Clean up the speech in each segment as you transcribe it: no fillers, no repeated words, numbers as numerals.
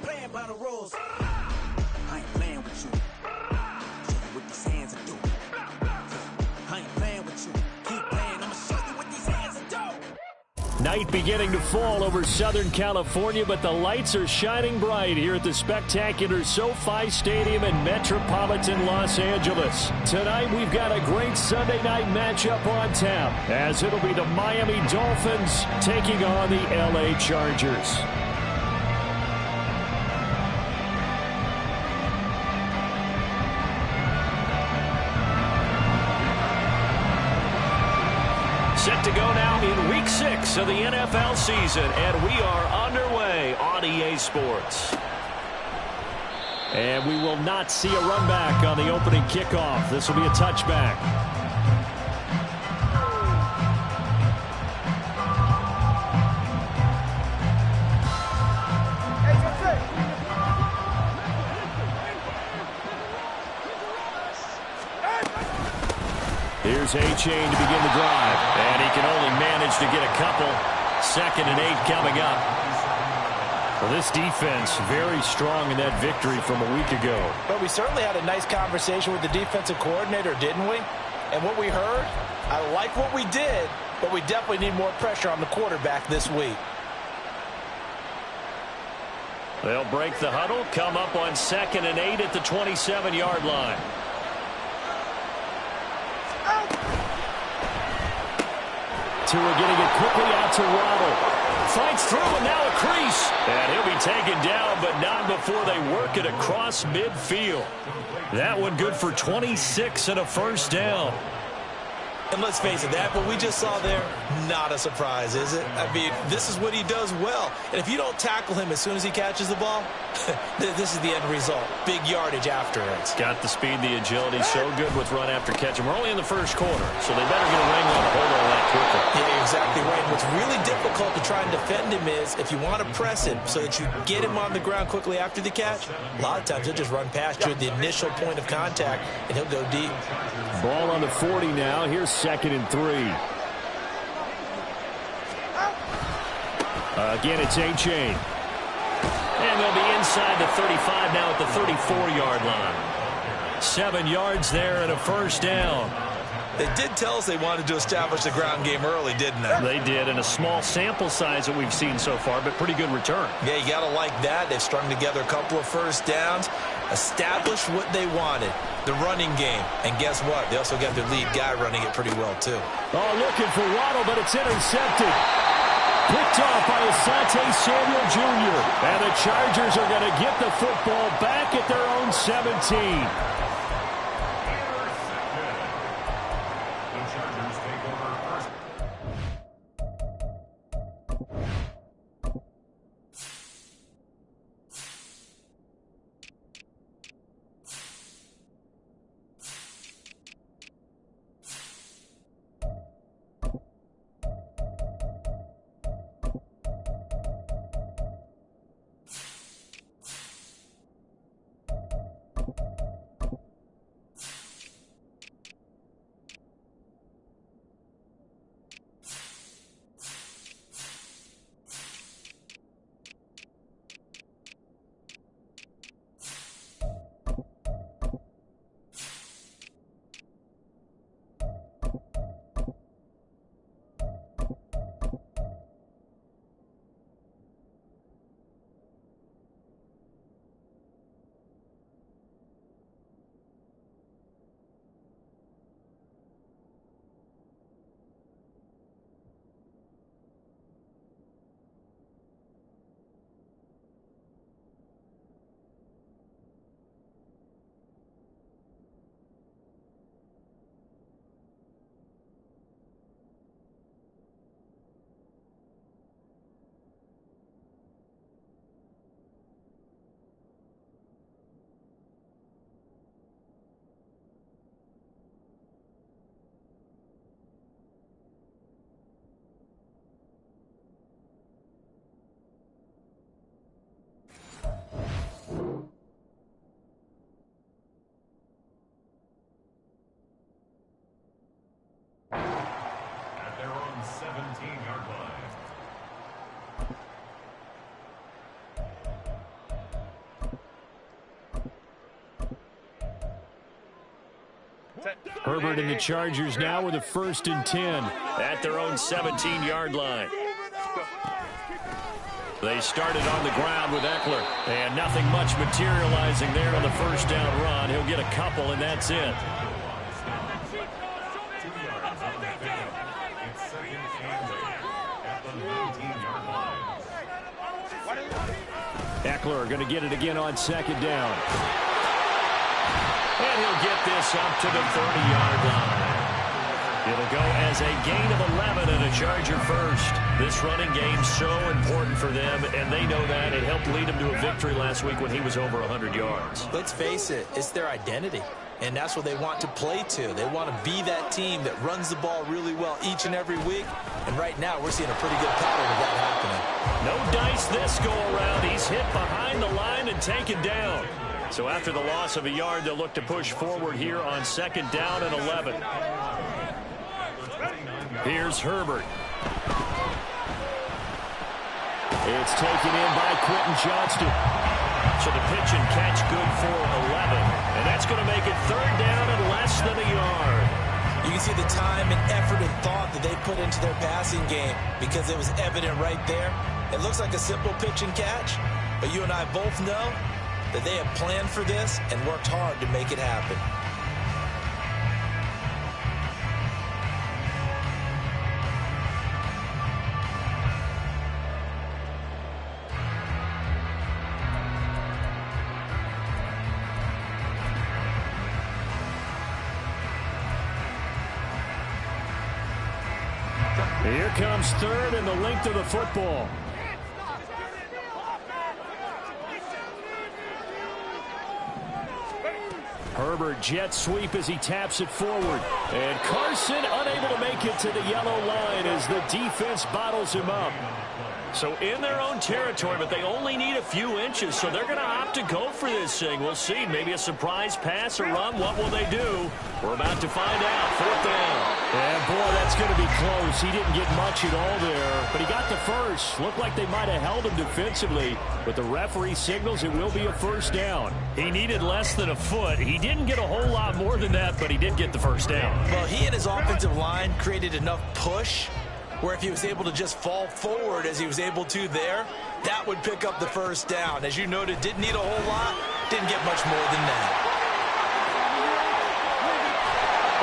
playing by the rules. I ain't playing with you. Show you what these hands are doing. I ain't playing with you. Keep playing. I'ma show you what these hands are doing. Night beginning to fall over Southern California, but the lights are shining bright here at the spectacular SoFi Stadium in metropolitan Los Angeles. Tonight, we've got a great Sunday night matchup on tap, as it'll be the Miami Dolphins taking on the LA Chargers. Set to go now in Week 6 of the NFL season, and we are underway on EA Sports. And we will not see a run back on the opening kickoff. This will be a touchback. Here's A-Chain to begin the drive, and he can only manage to get a couple. 2nd and 8 coming up. Well, this defense very strong in that victory from a week ago. But we certainly had a nice conversation with the defensive coordinator, didn't we? And what we heard, I like what we did, but we definitely need more pressure on the quarterback this week. They'll break the huddle, come up on 2nd and 8 at the 27-yard line. Tua getting it quickly out to Waddle. Fights through and now a crease. And he'll be taken down, but not before they work it across midfield. That one good for 26 and a first down. And let's face it, that what we just saw there, not a surprise, is it? I mean, this is what he does well. And if you don't tackle him as soon as he catches the ball, this is the end result. Big yardage after it. Got the speed, the agility, so good with run after catch. And we're only in the first quarter, so they better get a ring on to hold on that quickly. Yeah, you're exactly right. What's really difficult to try and defend him is if you want to press him so that you get him on the ground quickly after the catch, a lot of times he'll just run past you at the initial point of contact, and he'll go deep. Ball on the 40 now. Here's 2nd and 3. Again, it's A-Chain. And they'll be inside the 35 now at the 34-yard line. 7 yards there and a first down. They did tell us they wanted to establish the ground game early, didn't they? They did, and a small sample size that we've seen so far, but pretty good return. Yeah, you got to like that. They've strung together a couple of first downs, established what they wanted, the running game. And guess what? They also got their lead guy running it pretty well, too. Oh, looking for Waddle, but it's intercepted. Picked off by Asante Samuel Jr. And the Chargers are going to get the football back at their own 17. Herbert and the Chargers now with a 1st and 10 at their own 17-yard line. They started on the ground with Eckler, and nothing much materializing there on the 1st down run. He'll get a couple, and that's it. Eckler going to get it again on 2nd down. And he'll get this up to the 30-yard line. It'll go as a gain of 11 and a Charger first. This running game's so important for them, and they know that. It helped lead them to a victory last week when he was over 100 yards. Let's face it, it's their identity, and that's what they want to play to. They want to be that team that runs the ball really well each and every week, and right now we're seeing a pretty good pattern of that happening. No dice this go-around. He's hit behind the line and taken down. So after the loss of a yard, they'll look to push forward here on 2nd down and 11. Here's Herbert. It's taken in by Quentin Johnston. So the pitch and catch good for 11. And that's going to make it 3rd down and less than a yard. You can see the time and effort and thought that they put into their passing game because it was evident right there. It looks like a simple pitch and catch, but you and I both know that they have planned for this and worked hard to make it happen. Here comes 3rd and the length of the football. Herbert jet sweep as he taps it forward. And Carson unable to make it to the yellow line as the defense bottles him up. So in their own territory, but they only need a few inches, so they're going to opt to go for this thing. We'll see. Maybe a surprise pass or run. What will they do? We're about to find out. 4th down. And, boy, that's going to be close. He didn't get much at all there, but he got the first. Looked like they might have held him defensively, but the referee signals it will be a 1st down. He needed less than a foot. He didn't get a whole lot more than that, but he did get the 1st down. Well, he and his offensive line created enough push where if he was able to just fall forward as he was able to there, that would pick up the 1st down. As you noted, didn't need a whole lot, didn't get much more than that.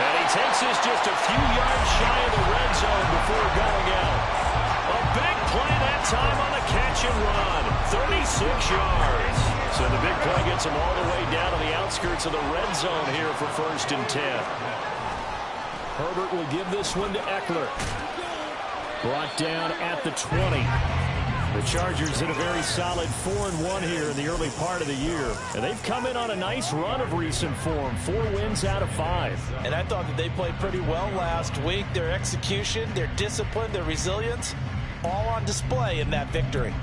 And he takes this just a few yards shy of the red zone before going out. A big play that time on the catch and run. 36 yards. So the big play gets him all the way down to the outskirts of the red zone here for 1st and 10. Herbert will give this one to Eckler. Brought down at the 20. The Chargers in a very solid 4-1 here in the early part of the year. And they've come in on a nice run of recent form. 4 wins out of 5. And I thought that they played pretty well last week. Their execution, their discipline, their resilience, all on display in that victory.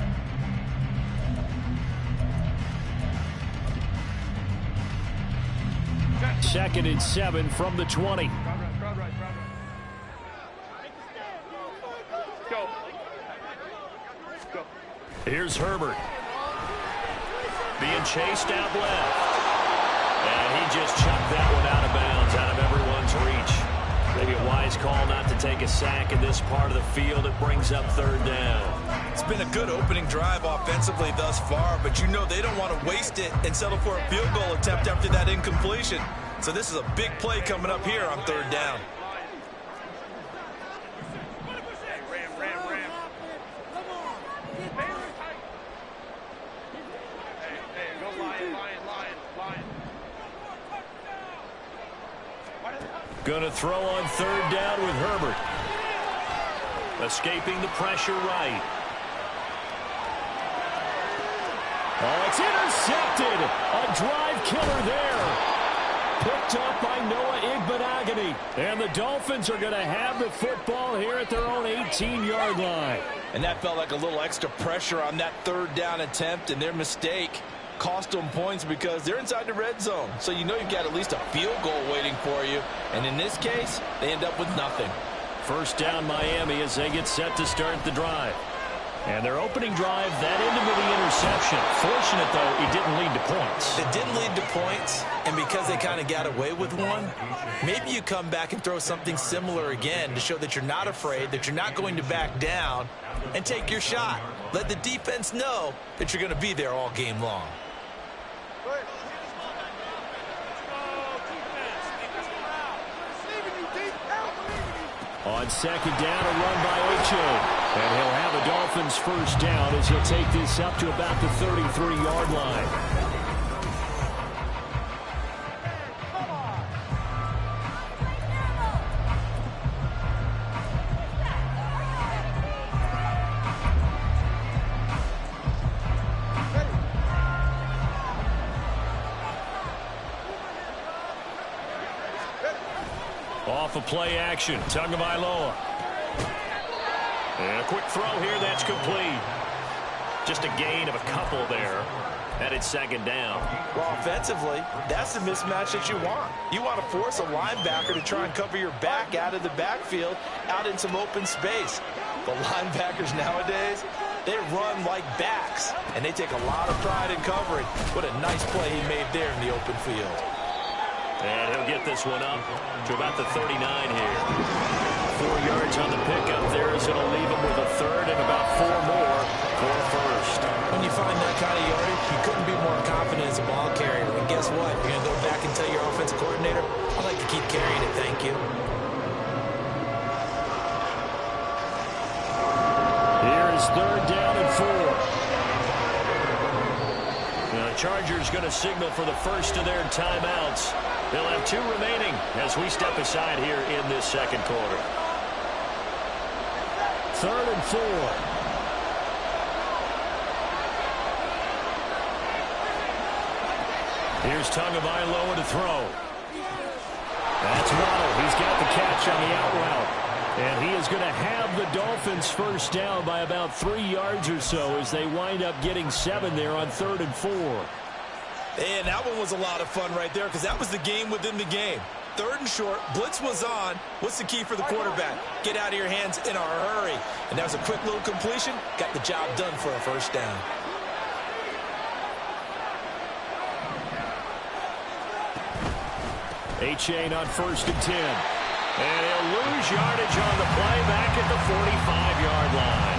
Second and 7 from the 20. Here's Herbert. Being chased out left. And he just chucked that one out of bounds, out of everyone's reach. Maybe a wise call not to take a sack in this part of the field. It brings up 3rd down. It's been a good opening drive offensively thus far, but you know they don't want to waste it and settle for a field goal attempt after that incompletion. So this is a big play coming up here on 3rd down. Going to throw on 3rd down with Herbert. Escaping the pressure right. Oh, it's intercepted. A drive killer there. Picked up by Noah Igbenogany. And the Dolphins are going to have the football here at their own 18-yard line. And that felt like a little extra pressure on that 3rd down attempt, and their mistake cost them points because they're inside the red zone. So you know you've got at least a field goal waiting for you. And in this case, they end up with nothing. 1st down Miami as they get set to start the drive. And their opening drive, that ended with the interception. Fortunate, though, it didn't lead to points. It didn't lead to points, and because they kind of got away with one, maybe you come back and throw something similar again to show that you're not afraid, that you're not going to back down, and take your shot. Let the defense know that you're going to be there all game long. On second down, a run by H.A. And he'll have a Dolphins first down as he'll take this up to about the 33-yard line. Off a play action, Tagovailoa. And a quick throw here, that's complete. Just a gain of a couple there. Headed second down. Well, offensively, that's the mismatch that you want. You want to force a linebacker to try and cover your back out of the backfield, out in some open space. The linebackers nowadays, they run like backs, and they take a lot of pride in covering. What a nice play he made there in the open field. And he'll get this one up to about the 39 here. 4 yards on the pickup there, as it'll leave him with a third and about 4 more for a first. When you find that kind of yardage, you couldn't be more confident as a ball carrier. And guess what? You're going to go back and tell your offensive coordinator, I'd like to keep carrying it, thank you. Here is third down and 4. The Chargers going to signal for the first of their timeouts. They'll have 2 remaining as we step aside here in this second quarter. Third and 4. Here's Tagovailoa to throw. That's Waddle. He's got the catch on the out route. And he is going to have the Dolphins first down by about 3 yards or so as they wind up getting 7 there on third and 4. And that one was a lot of fun right there because that was the game within the game. Third and short, blitz was on. What's the key for the quarterback? Get out of your hands in a hurry. And that was a quick little completion. Got the job done for a first down. H.A. on first and 10. And he'll lose yardage on the play back at the 45-yard line.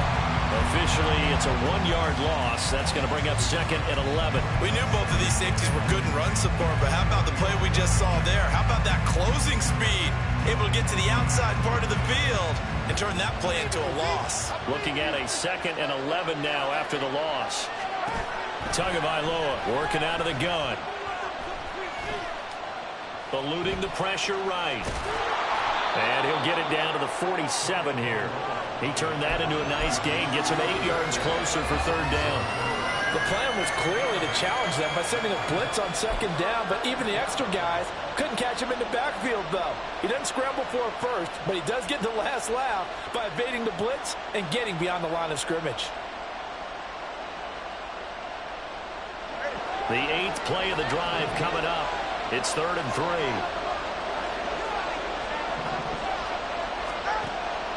Officially, it's a 1-yard loss. That's going to bring up second and 11. We knew both of these safeties were good in run support, but how about the play we just saw there? How about that closing speed? Able to get to the outside part of the field and turn that play into a loss. Looking at a second and 11 now after the loss. Tagovailoa working out of the gun. Eluding the pressure right. And he'll get it down to the 47 here. He turned that into a nice gain. Gets him 8 yards closer for third down. The plan was clearly to challenge them by sending a blitz on second down, but even the extra guys couldn't catch him in the backfield, though. He doesn't scramble for a first, but he does get the last laugh by evading the blitz and getting beyond the line of scrimmage. The 8th play of the drive coming up. It's third and 3.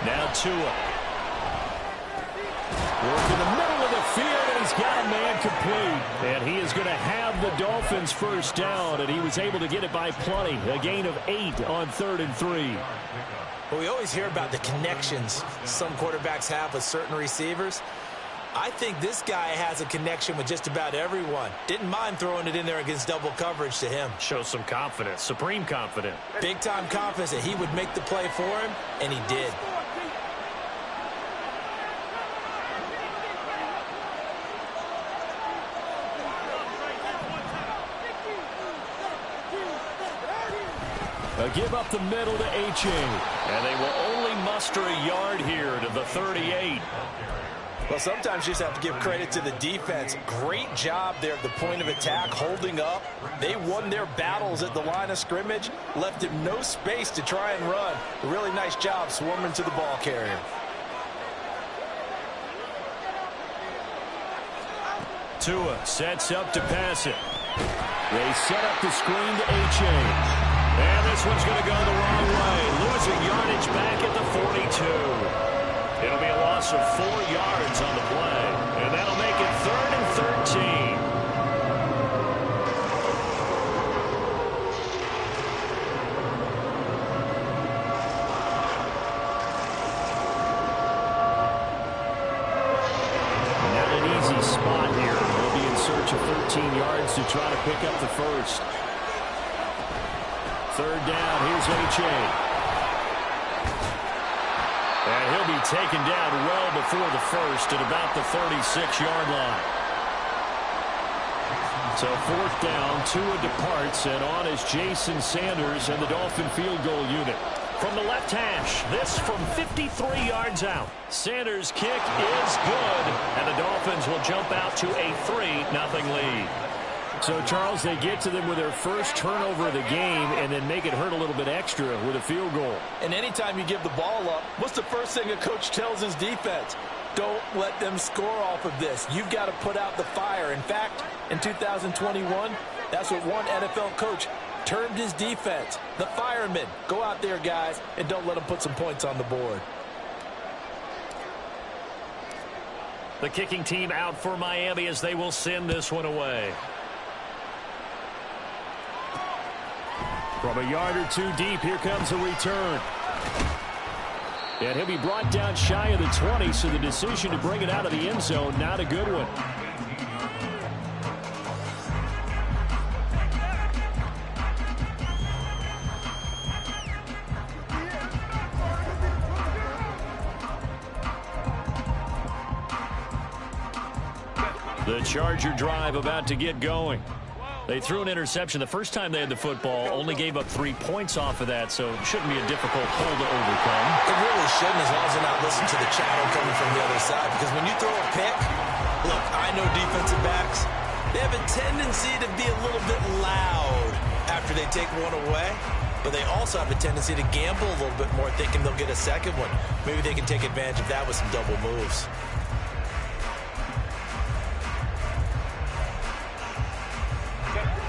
Now Tua. Work in the middle of the field, and he's got a man complete. And he is going to have the Dolphins first down, and he was able to get it by plenty. A gain of 8 on third and 3. Well, we always hear about the connections some quarterbacks have with certain receivers. I think this guy has a connection with just about everyone. Didn't mind throwing it in there against double coverage to him. Shows some confidence, supreme confidence. Big-time confidence that he would make the play for him, and he did. A give up the middle to H.A. And they will only muster a yard here to the 38. Well, sometimes you just have to give credit to the defense. Great job there at the point of attack, holding up. They won their battles at the line of scrimmage, left him no space to try and run. A really nice job swarming to the ball carrier. Tua sets up to pass it. They set up the screen to H.A. And this one's going to go the wrong way. Losing yardage back at the 42. It'll be a loss loss of 4 yards on the play. And that'll make it 3rd and 13. Not an easy spot here. They'll be in search of 13 yards to try to pick up the first. 3rd down. Here's H.A. And he'll be taken down well before the first at about the 36-yard line. So 4th down, Tua departs, and on is Jason Sanders and the Dolphin field goal unit. From the left hash, this from 53 yards out. Sanders' kick is good, and the Dolphins will jump out to a 3-0 lead. So, Charles, they get to them with their first turnover of the game and then make it hurt a little bit extra with a field goal. And anytime you give the ball up, what's the first thing a coach tells his defense? Don't let them score off of this. You've got to put out the fire. In fact, in 2021, that's what one NFL coach termed his defense. The firemen. Go out there, guys, and don't let them put some points on the board. The kicking team out for Miami as they will send this one away. From a yard or two deep, here comes a return. And he'll be brought down shy of the 20, so the decision to bring it out of the end zone, not a good one. The Charger drive about to get going. They threw an interception the first time they had the football, only gave up 3 points off of that, so it shouldn't be a difficult pull to overcome. It really shouldn't, as long as they're not listening to the chatter coming from the other side, because when you throw a pick, look, I know defensive backs, they have a tendency to be a little bit loud after they take one away, but they also have a tendency to gamble a little bit more, thinking they'll get a second one. Maybe they can take advantage of that with some double moves.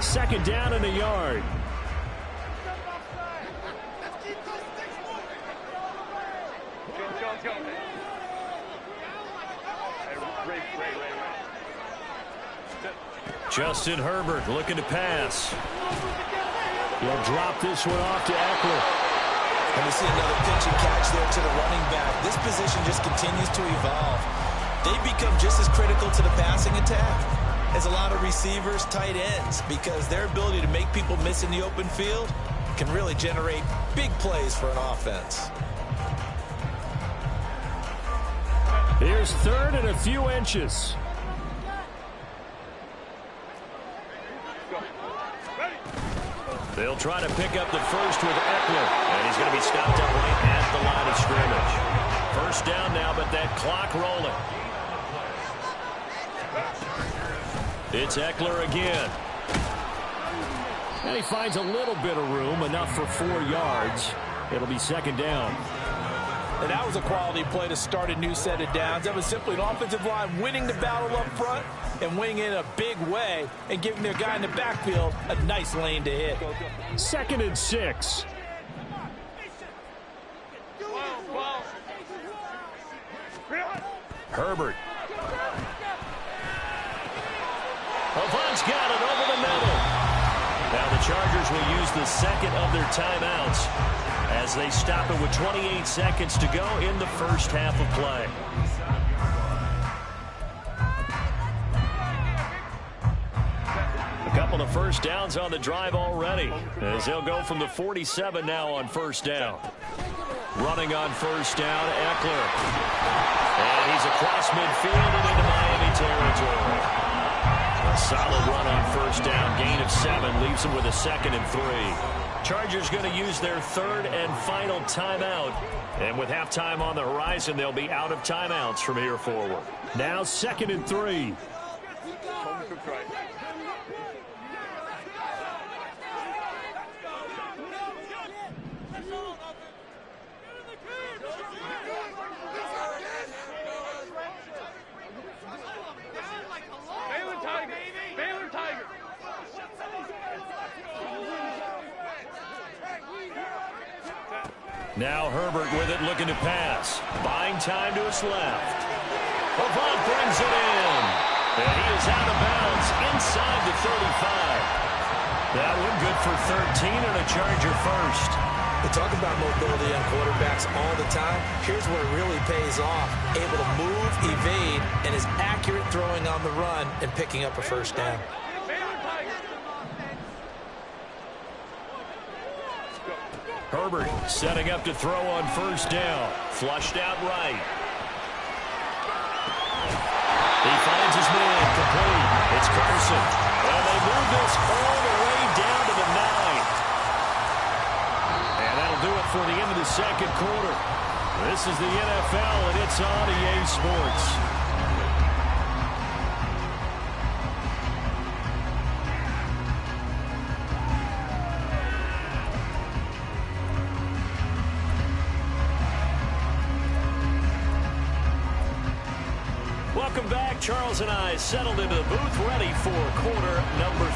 Second down in the yard. Justin Herbert looking to pass. He'll drop this one off to Eckler. And we see another pitch and catch there to the running back. This position just continues to evolve. They become just as critical to the passing attack as a lot of receivers, tight ends, because their ability to make people miss in the open field can really generate big plays for an offense. Here's 3rd and a few inches. They'll try to pick up the first with Eckler, and he's going to be stopped up right at the line of scrimmage. First down now, but that clock rolling. It's Eckler again. And he finds a little bit of room, enough for 4 yards. It'll be 2nd down. And that was a quality play to start a new set of downs. That was simply an offensive line winning the battle up front and winning it in a big way and giving their guy in the backfield a nice lane to hit. 2nd and 6. Herbert. Avant's got it over the middle. Now the Chargers will use the second of their timeouts as they stop it with 28 seconds to go in the first half of play. A couple of first downs on the drive already as they'll go from the 47 now on first down. Running on first down, Eckler. And he's across midfield and into Miami territory. A solid run on first down, gain of 7, leaves him with a 2nd and 3. Chargers going to use their 3rd and final timeout. And with halftime on the horizon, they'll be out of timeouts from here forward. Now 2nd and 3. Now Herbert with it, looking to pass. Buying time to his left. Avant brings it in. And he is out of bounds inside the 35. That one good for 13 and a Charger first. We talk about mobility on quarterbacks all the time. Here's where it really pays off. Able to move, evade, and is accurate throwing on the run and picking up a first down. Herbert setting up to throw on first down. Flushed out right. He finds his man complete. It's Carson. And they move this all the way down to the 9. And that'll do it for the end of the second quarter. This is the NFL, and it's on EA Sports. Welcome back. Charles and I settled into the booth, ready for quarter number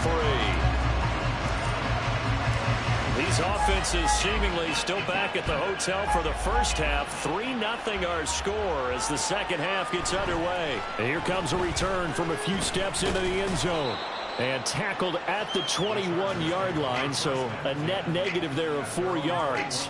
3. These offenses seemingly still back at the hotel for the first half. 3-0 our score as the second half gets underway. And here comes a return from a few steps into the end zone. And tackled at the 21-yard line, so a net negative there of 4 yards.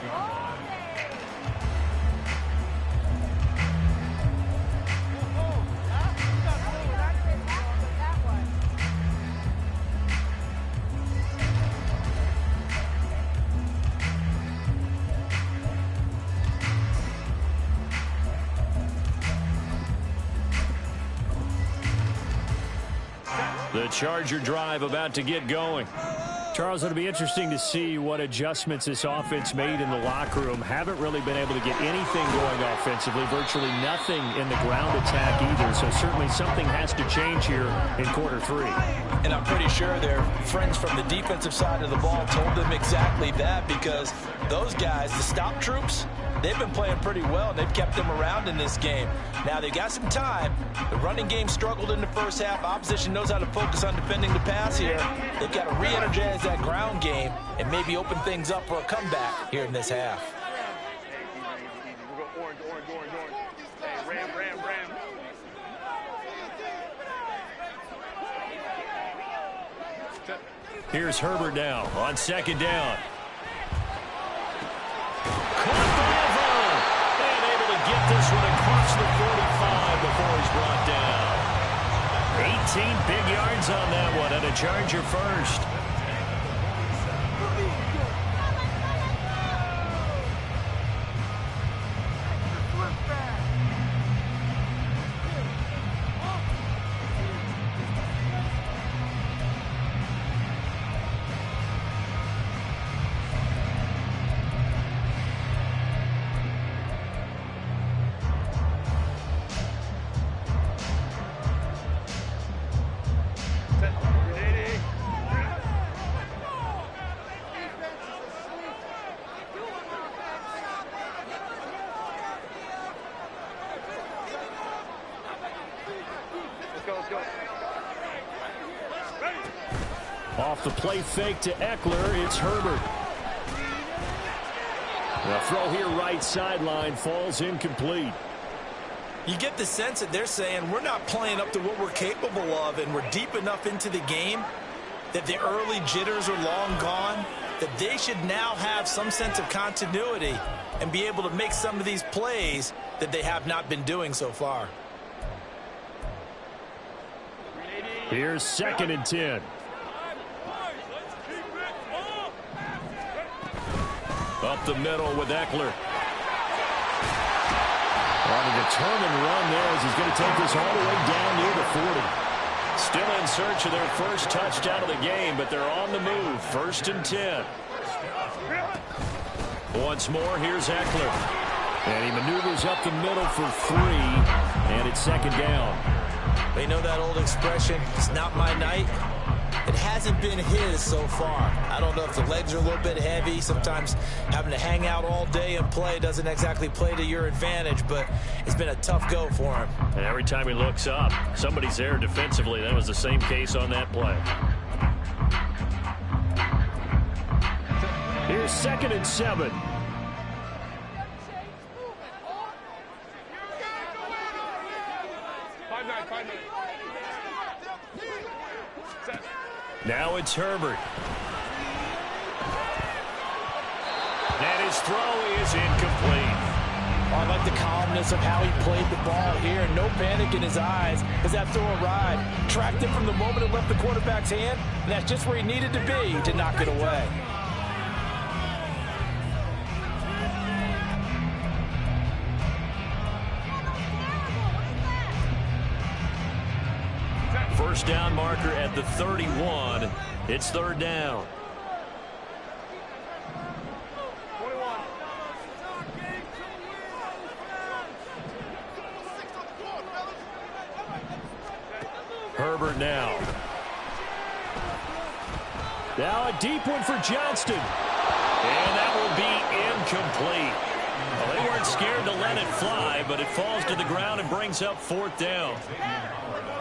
The Charger drive about to get going. Charles, it'll be interesting to see what adjustments this offense made in the locker room. Haven't really been able to get anything going offensively. Virtually nothing in the ground attack either. So certainly something has to change here in quarter 3. And I'm pretty sure their friends from the defensive side of the ball told them exactly that, because those guys, the stop troops, they've been playing pretty well, and they've kept them around in this game. Now, they got some time. The running game struggled in the first half. Opposition knows how to focus on defending the pass here. They've got to re-energize that ground game and maybe open things up for a comeback here in this half. Here's Herbert now on second down. And able to get this one across the 45 before he's brought down. 18 big yards on that one, and a Charger first. Off the play fake to Eckler, it's Herbert. The throw here right sideline falls incomplete. You get the sense that they're saying we're not playing up to what we're capable of, and we're deep enough into the game that the early jitters are long gone, that they should now have some sense of continuity and be able to make some of these plays that they have not been doing so far. Here's 2nd and 10. Up the middle with Eckler. On a determined run there as he's going to take this all the way down near the 40. Still in search of their first touchdown of the game, but they're on the move. 1st and 10. Once more, here's Eckler. And he maneuvers up the middle for 3, and it's 2nd down. They know that old expression, it's not my night. It hasn't been his so far. I don't know if the legs are a little bit heavy. Sometimes having to hang out all day and play doesn't exactly play to your advantage, but it's been a tough go for him. And every time he looks up, somebody's there defensively. That was the same case on that play. Here's 2nd and 7. Now it's Herbert. And his throw is incomplete. I like the calmness of how he played the ball here. No panic in his eyes as that throw arrived. Tracked it from the moment it left the quarterback's hand, and that's just where he needed to be to knock it away. First down marker at the 31. It's third down. Herbert now. Now a deep one for Johnston. And that will be incomplete. Well, they weren't scared to let it fly, but it falls to the ground and brings up fourth down.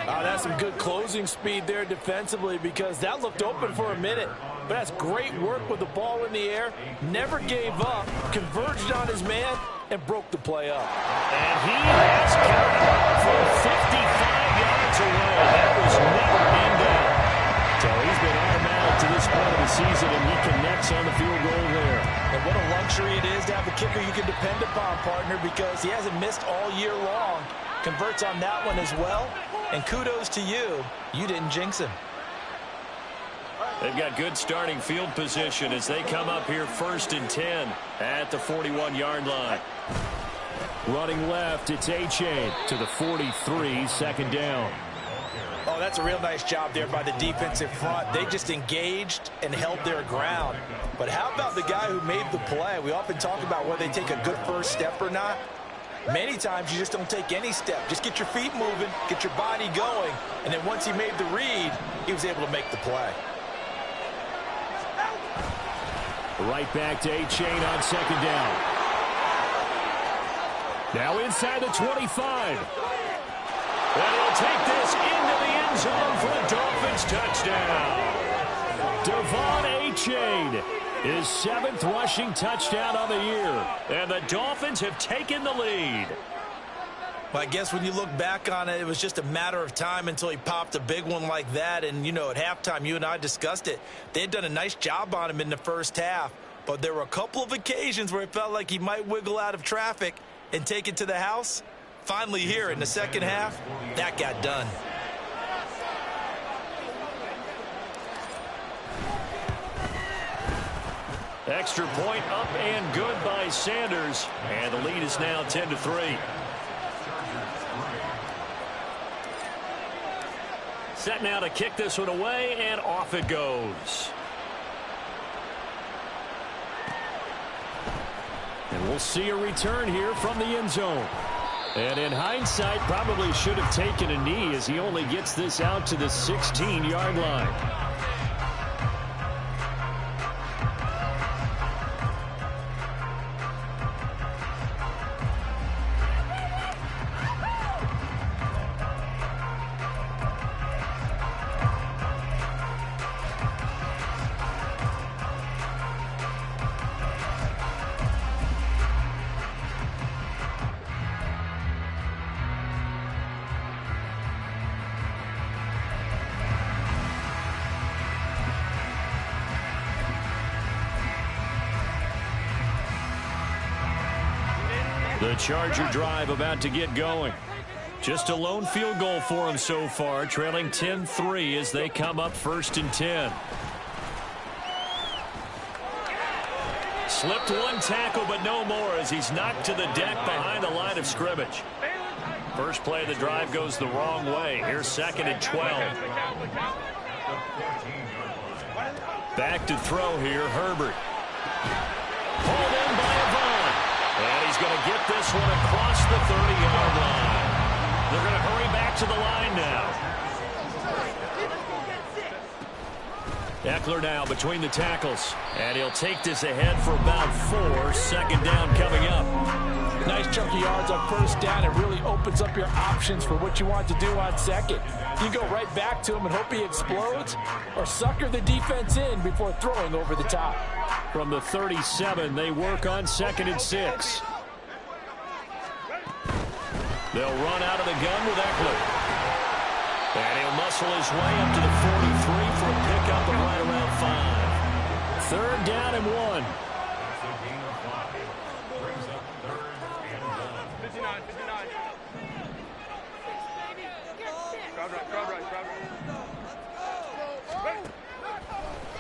That's some good closing speed there defensively because that looked open for a minute. But that's great work with the ball in the air. Never gave up, converged on his man, and broke the play up. And he has counted for 55 yards away. That was never in doubt. So he's been automatic to this point of the season, and he connects on the field goal there. And what a luxury it is to have a kicker you can depend upon, partner, because he hasn't missed all year long. Converts on that one as well. And kudos to you. You didn't jinx him. They've got good starting field position as they come up here first and 10 at the 41-yard line. Running left, it's A-Chain to the 43, second down. Oh, that's a real nice job there by the defensive front. They just engaged and held their ground. But how about the guy who made the play? We often talk about whether they take a good first step or not. Many times you just don't take any step. Just get your feet moving, get your body going, and then once he made the read, he was able to make the play. Right back to A-Chain on second down. Now inside the 25. And he'll take this into the end zone for a Dolphins touchdown. Devon A-Chain, his 7th rushing touchdown on the year. And the Dolphins have taken the lead. Well, I guess when you look back on it, it was just a matter of time until he popped a big one like that. And, you know, at halftime, you and I discussed it. They had done a nice job on him in the first half. But there were a couple of occasions where it felt like he might wiggle out of traffic and take it to the house. Finally here in the second half, that got done. Extra point up and good by Sanders. And the lead is now 10-3. Set now to kick this one away, and off it goes. And we'll see a return here from the end zone. And in hindsight, probably should have taken a knee as he only gets this out to the 16-yard line. The Charger drive about to get going. Just a lone field goal for him so far, trailing 10-3 as they come up first and 10. Slipped one tackle, but no more as he's knocked to the deck behind the line of scrimmage. First play of the drive goes the wrong way. Here's second and 12. Back to throw here, Herbert. Pulled in by Devon. And he's going to get this one across the 30-yard line. They're going to hurry back to the line now. Eckler now between the tackles. And he'll take this ahead for about 4. Second down coming up. Nice chunky yards on first down. It really opens up your options for what you want to do on second. You go right back to him and hope he explodes, or sucker the defense in before throwing over the top. From the 37, they work on second and 6. They'll run out of the gun with Eckler. And he'll muscle his way up to the 43 and 1. 59.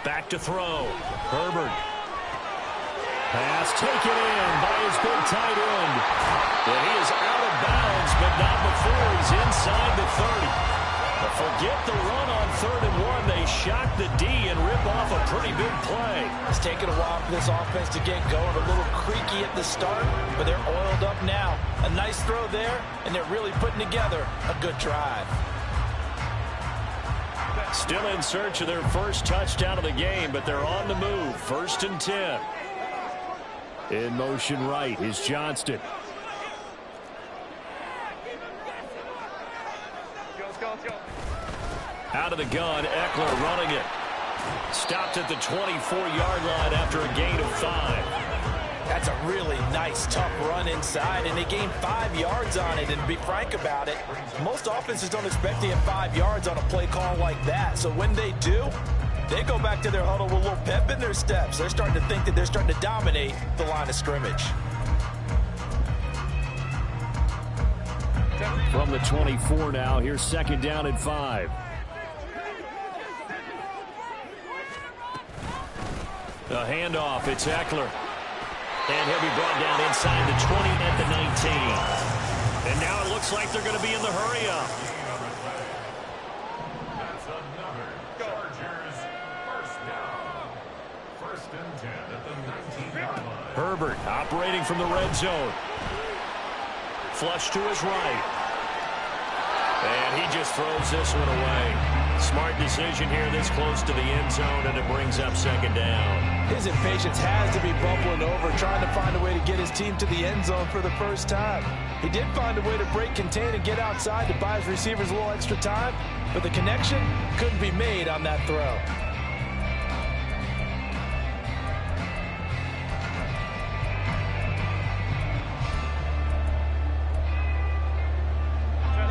Back to throw. Herbert. Pass taken in by his big tight end. And he is out of bounds, but not before he's inside the 30. But forget the run on 3rd and 1. They shock the D and rip off a pretty big play. It's taken a while for this offense to get going. A little creaky at the start, but they're oiled up now. A nice throw there, and they're really putting together a good drive. Still in search of their first touchdown of the game, but they're on the move. 1st and 10. In motion right is Johnston. Out of the gun, Eckler running it. Stopped at the 24-yard line after a gain of 5. That's a really nice, tough run inside, and they gained 5 yards on it. And to be frank about it, most offenses don't expect to get 5 yards on a play call like that. So when they do, they go back to their huddle with a little pep in their steps. They're starting to think that they're starting to dominate the line of scrimmage. From the 24 now, here's 2nd down and 5. The handoff, it's Eckler. And he'll be brought down inside the 20 at the 19. And now it looks like they're going to be in the hurry-up. That's another Chargers first down. 1st and 10 at the 19-yard line. Herbert operating from the red zone. Flush to his right. And he just throws this one away. Smart decision here this close to the end zone, and it brings up 2nd down. His impatience has to be bubbling over, trying to find a way to get his team to the end zone for the first time. He did find a way to break, contain, and get outside to buy his receivers a little extra time, but the connection couldn't be made on that throw.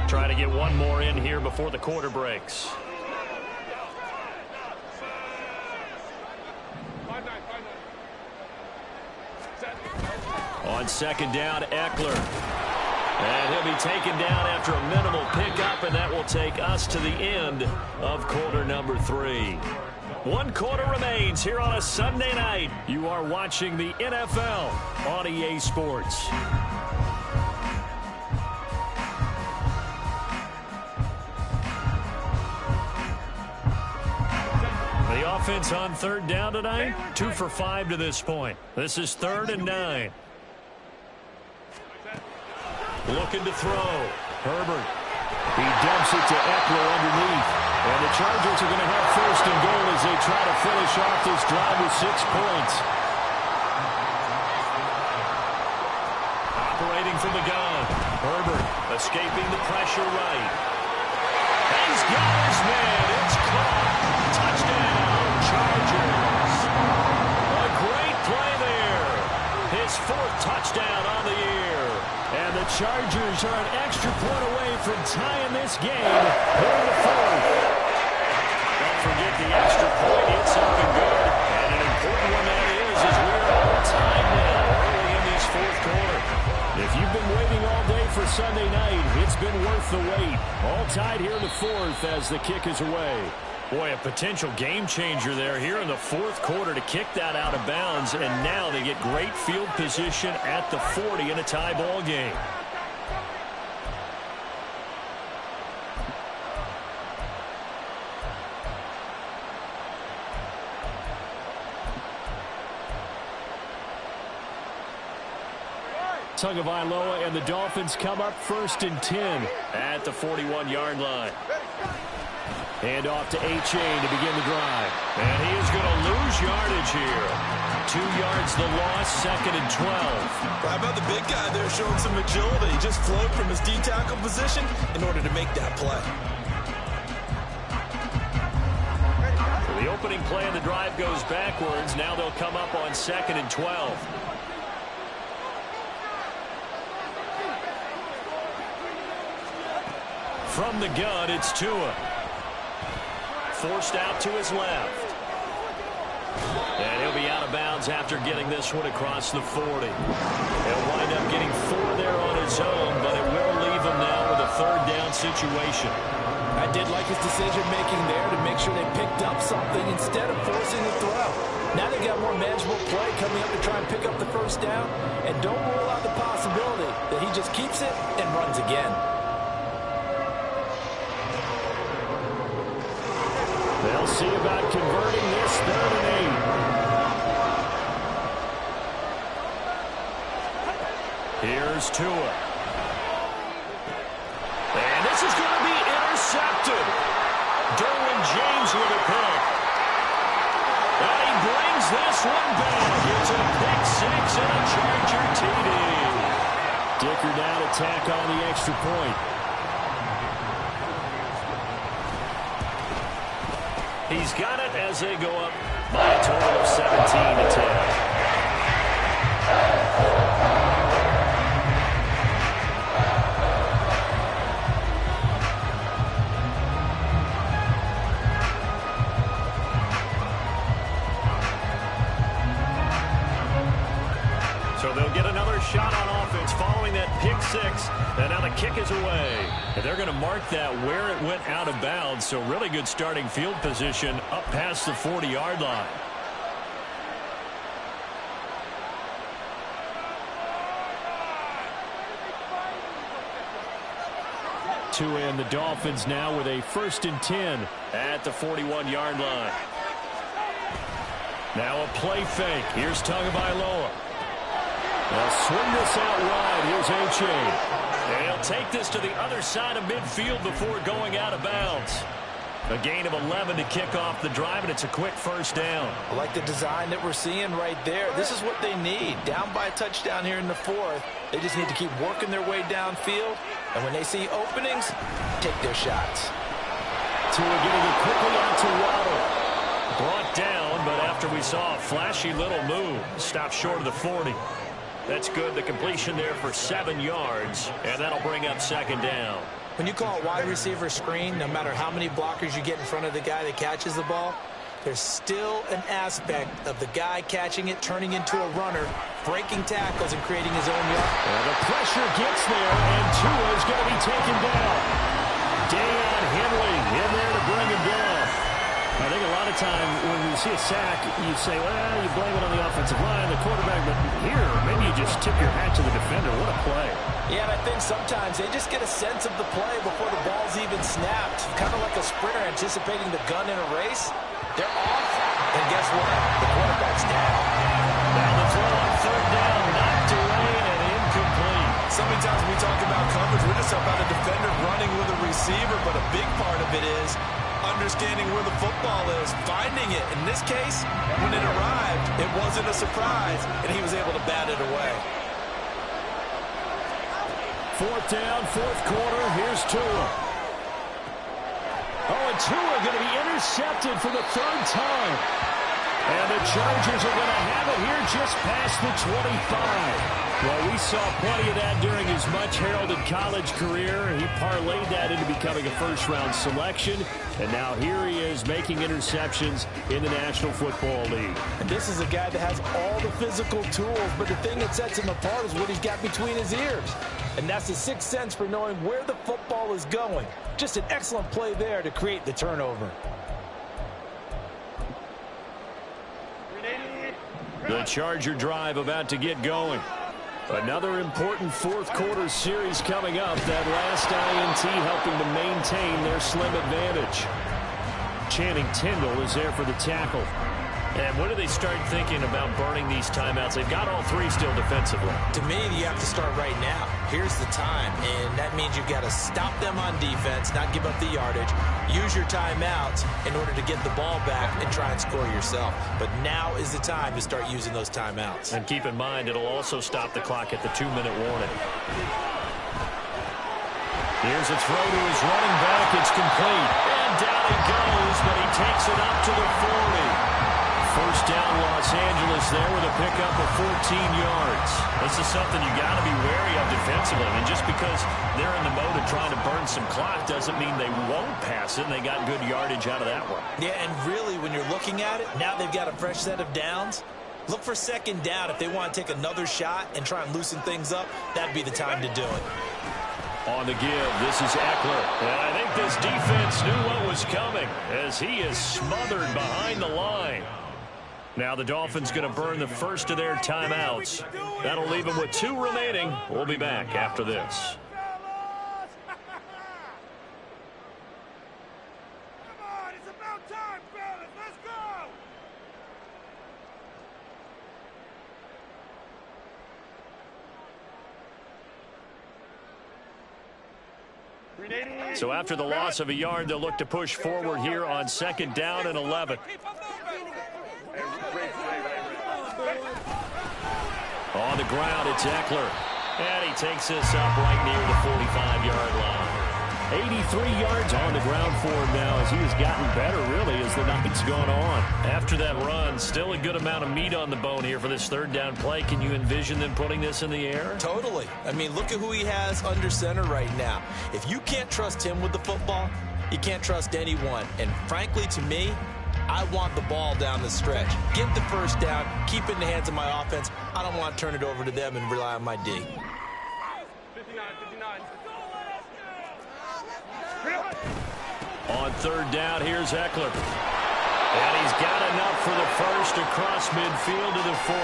Trying to get one more in here before the quarter breaks. On 2nd down, Eckler. And he'll be taken down after a minimal pickup, and that will take us to the end of quarter number 3. 1 quarter remains here on a Sunday night. You are watching the NFL on EA Sports. The offense on 3rd down tonight, 2 for 5 to this point. This is 3rd and 9. Looking to throw. Herbert. He dumps it to Eckler underneath. And the Chargers are going to have 1st and goal as they try to finish off this drive with 6 points. Operating from the gun. Herbert escaping the pressure right. He's got his man. It's caught. Touchdown, Chargers. A great play there. His 4th touchdown on the year. And the Chargers are an extra point away from tying this game here in the 4th. Don't forget the extra point. It's up and good. And an important one that is we're all tied now early in this 4th quarter. If you've been waiting all day for Sunday night, it's been worth the wait. All tied here in the 4th as the kick is away. Boy, a potential game changer there here in the 4th quarter to kick that out of bounds, and now they get great field position at the 40 in a tie ball game. Tagovailoa and the Dolphins come up 1st and 10 at the 41-yard line. Hand off to A-Chain to begin the drive. And he is going to lose yardage here. 2 yards the loss, 2nd and 12. How about the big guy there showing some agility? He just flowed from his D-tackle position in order to make that play. The opening play of the drive goes backwards. Now they'll come up on 2nd and 12. From the gun, it's Tua. Forced out to his left. And he'll be out of bounds after getting this one across the 40. He'll wind up getting 4 there on his own, but it will leave him now with a third down situation. I did like his decision-making there to make sure they picked up something instead of forcing the throw. Now they got more manageable play coming up to try and pick up the first down, and don't rule out the possibility that he just keeps it and runs again. They'll see about converting this 3rd and 8. Here's Tua. And this is going to be intercepted. Derwin James with a pick. And he brings this one back. It's a pick 6 and a Charger TD. Dicker now to tack on the extra point. He's got it as they go up by a total of 17-10. So they'll get another shot on offense following that pick 6. And now the kick is away. And they're going to mark that where it went out of bounds. So really good starting field position up past the 40-yard line. Tua and the Dolphins now with a 1st and 10 at the 41-yard line. Now a play fake. Here's Tagovailoa. They'll swing this out wide. Here's H.A. And he'll take this to the other side of midfield before going out of bounds. A gain of 11 to kick off the drive, and it's a quick first down. I like the design that we're seeing right there. This is what they need. Down by a touchdown here in the 4th. They just need to keep working their way downfield. And when they see openings, take their shots. Tua getting it quickly out to Waddle. Brought down, but after we saw a flashy little move, stopped short of the 40. That's good. The completion there for 7 yards, and that'll bring up 2nd down. When you call a wide receiver screen, no matter how many blockers you get in front of the guy that catches the ball, there's still an aspect of the guy catching it, turning into a runner, breaking tackles, and creating his own yard. And the pressure gets there, and Tua is going to be taken down. Deion Henley in there to bring him down. I think a lot of time when you see a sack, you say, well, you blame it on the offensive line, the quarterback, but here, maybe you just tip your hat to the defender. What a play. Yeah, and I think sometimes they just get a sense of the play before the ball's even snapped. Kind of like a sprinter anticipating the gun in a race. They're off, and guess what? The quarterback's down. Now the throw on 3rd down, knocked away and incomplete. So many times when we talk about coverage, we're just about a defender running with a receiver, but a big part of it is understanding where the football is, finding it. In this case, when it arrived, it wasn't a surprise, and he was able to bat it away. 4th down, 4th quarter. Here's Tua. Oh, and Tua going to be intercepted for the 3rd time. And the Chargers are going to have it here just past the 25. Well, we saw plenty of that during his much-heralded college career. He parlayed that into becoming a first-round selection. And now here he is making interceptions in the National Football League. And this is a guy that has all the physical tools, but the thing that sets him apart is what he's got between his ears. And that's the 6th sense for knowing where the football is going. Just an excellent play there to create the turnover. The Charger drive about to get going. Another important 4th quarter series coming up. That last INT helping to maintain their slim advantage. Channing Tindall is there for the tackle. And when do they start thinking about burning these timeouts? They've got all 3 still defensively. To me, you have to start right now. Here's the time, and that means you've got to stop them on defense, not give up the yardage, use your timeouts in order to get the ball back and try and score yourself. But now is the time to start using those timeouts. And keep in mind, it'll also stop the clock at the 2-minute warning. Here's a throw to his running back. It's complete. And down he goes, but he takes it up to the 40. First down Los Angeles there with a pickup of 14 yards. This is something you got to be wary of defensively. I mean, just because they're in the mode of trying to burn some clock doesn't mean they won't pass it, and they got good yardage out of that one. Yeah, and really, when you're looking at it, now they've got a fresh set of downs. Look for second down if they want to take another shot and try and loosen things up. That'd be the time to do it. On the give, this is Eckler. And I think this defense knew what was coming as he is smothered behind the line. Now the Dolphins going to burn the first of their timeouts. That'll leave them with 2 remaining. We'll be back after this. So after the loss of a yard, they'll look to push forward here on second down and 11. On the ground, it's Eckler. And he takes this up right near the 45-yard line. 83 yards on the ground for him now as he has gotten better, really, as the night's gone on. After that run, still a good amount of meat on the bone here for this third down play. Can you envision them putting this in the air? Totally. I mean, look at who he has under center right now. If you can't trust him with the football, you can't trust anyone. And frankly, to me, I want the ball down the stretch. Get the first down, keep it in the hands of my offense. I don't want to turn it over to them and rely on my D. 59. On third down, here's Eckler. And he's got enough for the first across midfield to the 48.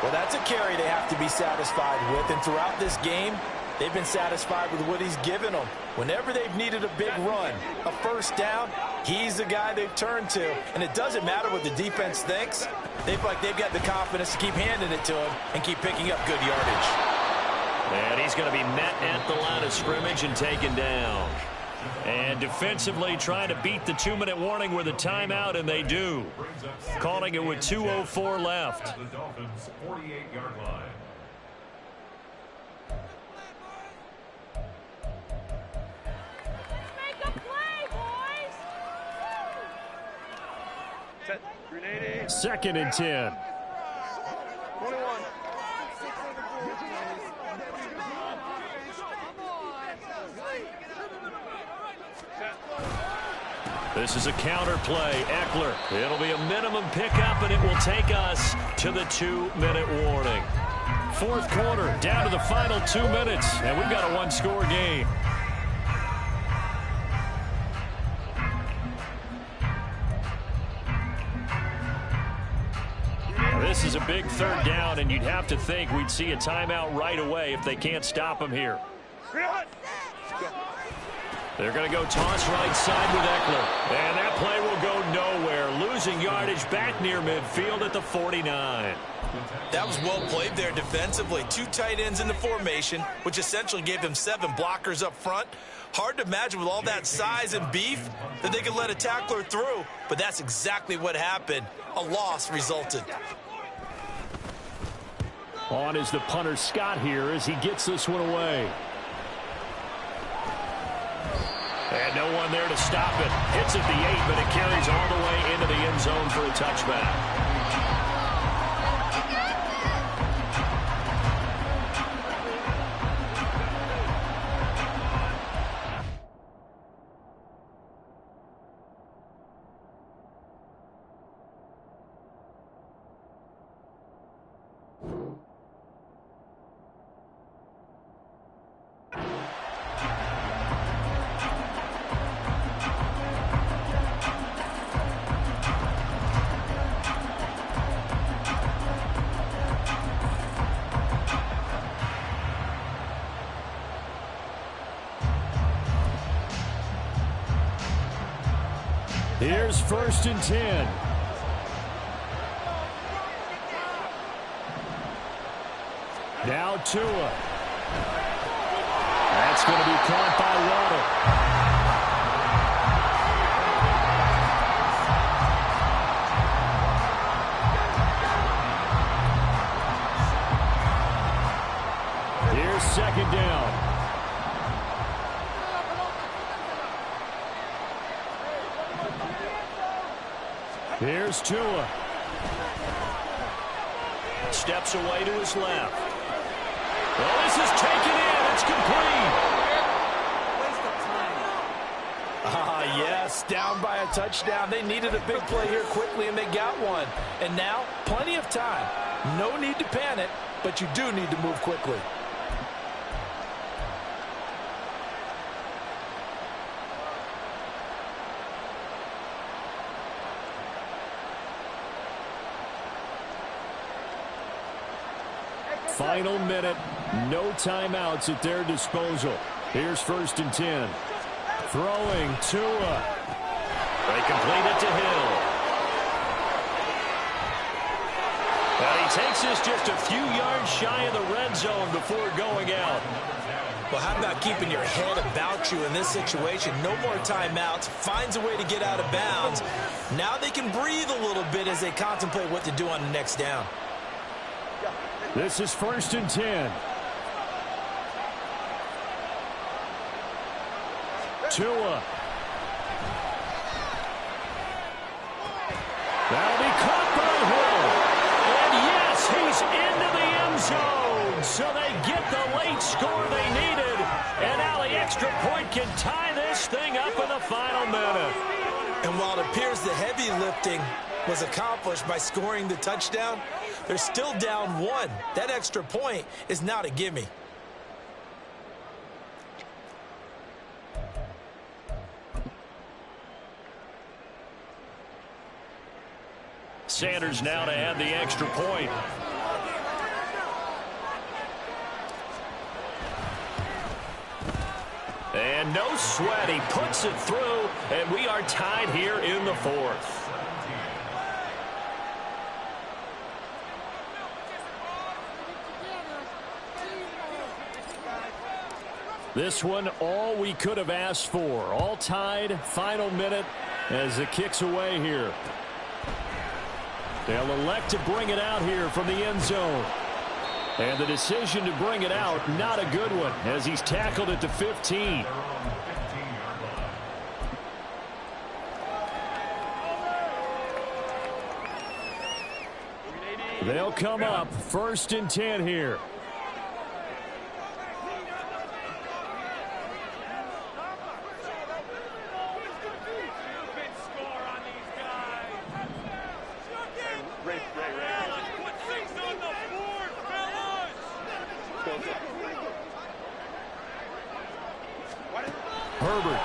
Well, that's a carry they have to be satisfied with. And throughout this game, they've been satisfied with what he's given them. Whenever they've needed a big run, a first down, he's the guy they've turned to. And it doesn't matter what the defense thinks. They feel like they've got the confidence to keep handing it to him and keep picking up good yardage. And he's going to be met at the line of scrimmage and taken down. And defensively trying to beat the 2-minute warning with a timeout, and they do. Calling it with 2:04 left. The Dolphins' 48-yard line. Make a play, boys! Set. Grenade. Second and 10. 21. This is a counter play. Eckler. It'll be a minimum pickup, and it will take us to the 2-minute warning. Fourth quarter, down to the final 2 minutes, and we've got a one-score game. This is a big third down, and you'd have to think we'd see a timeout right away if they can't stop him here. They're going to go toss right side with Eckler. And that play will go nowhere. Losing yardage back near midfield at the 49. That was well played there defensively. 2 tight ends in the formation, which essentially gave them 7 blockers up front. Hard to imagine with all that size and beef that they could let a tackler through. But that's exactly what happened. A loss resulted. On is the punter Scott here as he gets this one away. And no one there to stop it. Hits at the 8, but it carries all the way into the end zone for a touchback. Here's first and 10. Now Tua. That's going to be caught by Waddle. Here's second down. Here's Tua. Steps away to his left. Well, this is taken in. It's complete. Yes, down by a touchdown. They needed a big play here quickly, and they got one. And now, plenty of time. No need to panic, but you do need to move quickly. Final minute, no timeouts at their disposal. Here's 1st and 10. Throwing Tua. They complete it to Hill. And he takes this just a few yards shy of the red zone before going out. Well, how about keeping your head about you in this situation? No more timeouts. Finds a way to get out of bounds. Now they can breathe a little bit as they contemplate what to do on the next down. This is 1st and 10. Tua. That'll be caught by Hill. And yes, he's into the end zone. So they get the late score they needed. And now the extra point can tie this thing up in the final minute. And while it appears the heavy lifting was accomplished by scoring the touchdown, they're still down one. That extra point is not a gimme. Sanders now to add the extra point. And no sweat. He puts it through, and we are tied here in the 4th. This one, all we could have asked for. All tied, final minute as it kicks away here. They'll elect to bring it out here from the end zone. And the decision to bring it out, not a good one, as he's tackled at the 15. They'll come up 1st and 10 here. Herbert.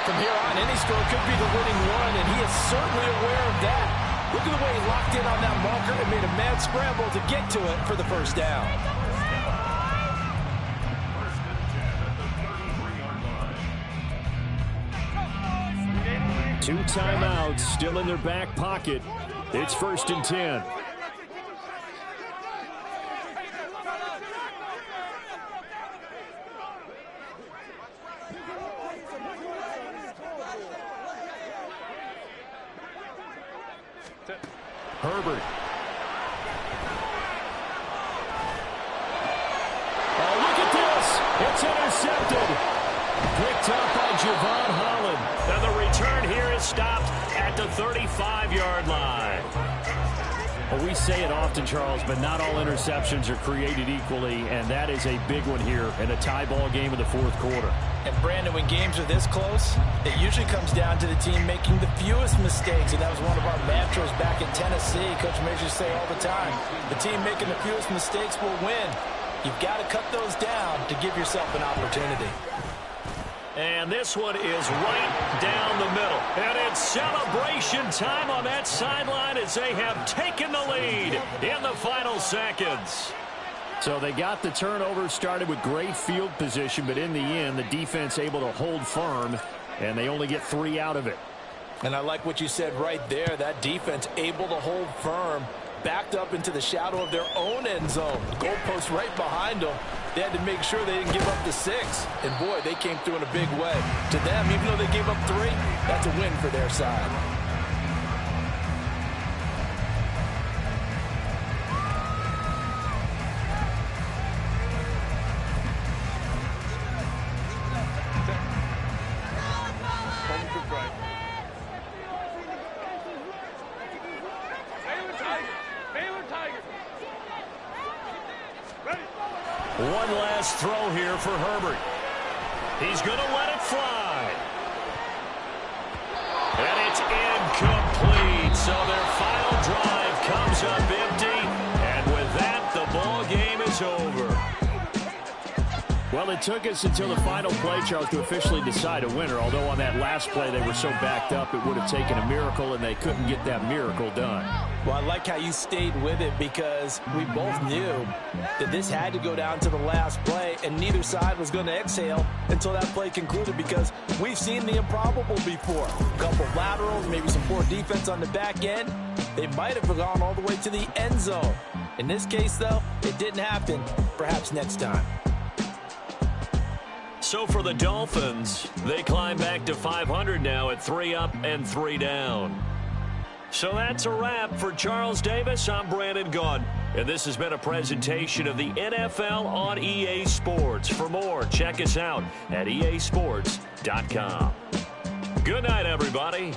From here on, any score could be the winning one, and he is certainly aware of that. Look at the way he locked in on that marker and made a mad scramble to get to it for the first down. 1st and 10 at the 33-yard line. 2 timeouts still in their back pocket. It's 1st and 10. Herbert. Oh, look at this. It's intercepted. Picked up by Javon Holland. And the return here is stopped at the 35-yard line. Well, we say it often, Charles, but not all interceptions are created equally, and that is a big one here in a tie ball game in the 4th quarter. And, Brandon, when games are this close, it usually comes down to the team making the fewest mistakes, and that was one of our mantras back in Tennessee. Coach Major say all the time, the team making the fewest mistakes will win. You've got to cut those down to give yourself an opportunity. And this one is right down the middle. And it's celebration time on that sideline as they have taken the lead in the final seconds. So they got the turnover started with great field position, but in the end, the defense able to hold firm, and they only get 3 out of it. And I like what you said right there. That defense able to hold firm, backed up into the shadow of their own end zone. The goalpost right behind them. They had to make sure they didn't give up the 6. And, boy, they came through in a big way. To them, even though they gave up 3, that's a win for their side. One last throw here for Herbert. He's going to let it fly. And it's incomplete. So their final drive comes up empty. And with that, the ball game is over. Well, it took us until the final play, Charles, to officially decide a winner. Although on that last play they were so backed up, it would have taken a miracle, and they couldn't get that miracle done. Well, I like how you stayed with it because we both knew that this had to go down to the last play, and neither side was going to exhale until that play concluded because we've seen the improbable before. A couple of laterals, maybe some poor defense on the back end. They might have gone all the way to the end zone. In this case, though, it didn't happen. Perhaps next time. So for the Dolphins, they climb back to 500 now at 3 up and 3 down. So that's a wrap. For Charles Davis, I'm Brandon Gaudin, and this has been a presentation of the NFL on EA Sports. For more, check us out at easports.com. Good night, everybody.